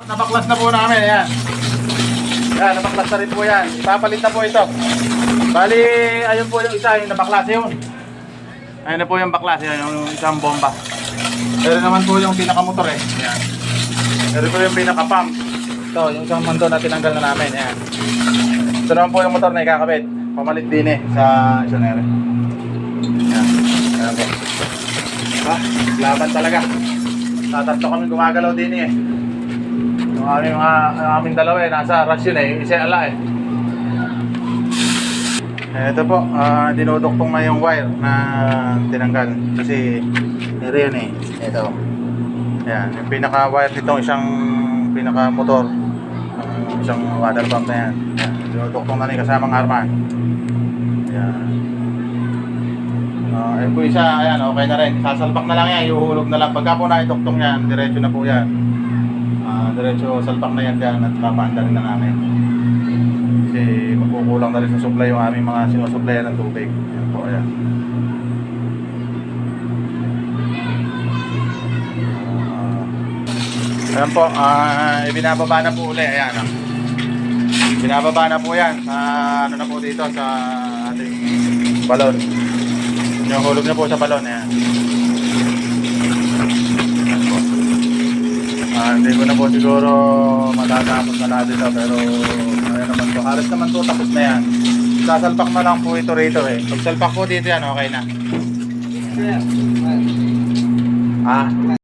Napaklas na po namin, ayan. Ayan, napaklas na rin po yan. Ipapalit na po ito. Bali, ayun po yung isa, yung nabaklase yun. Ayun na po yung baklase, yung isang bomba. Pero naman po yung pinakamotor eh. Ayan. Pero po yung pinaka-pump. Ito, yung isang mando na tinanggal na namin. Ayan. Ito naman po yung motor na ikakabit. Pamalit din eh sa isanere. Ayan. Ayan po. Ha? Laban talaga. Tatatlo kami gumagalaw din eh. Yung aming dalawa eh, nasa rush yun eh. Yung isa ala eh. Ito po, dinuduktong na yung wire na tinanggal. Kasi, ito yun eh. Ito. Ayan, yung pinaka-wire nitong isang pinaka-motor. Isang water pump na yan. Ayan, dinuduktong na rin kasamang arman. Ayan. Ayun po isa, ayan, okay na rin. Sasalpak na lang yan, iuhulog na lang. Pagka po na-iduktong yan, diretso na po yan. Diretso salpak na yan dyan at papaanda rin na namin. Kasi magkukulang na rin sa supply yung aming mga sinusuplayan ng tubig. Ayan po, ayan. Ayan po, ibinababa na po uli. Ayan, binababa na po yan sa ano na po dito sa ating balon. Yung hulog na po sa balon. Ayan. Ayan po. Hindi ko na po siguro matatapos na lahat ito, pero ayan naman po, halos naman po tapos na yan. Sasalpak na lang po ito rito eh. Pag salpak po dito yan, okay na.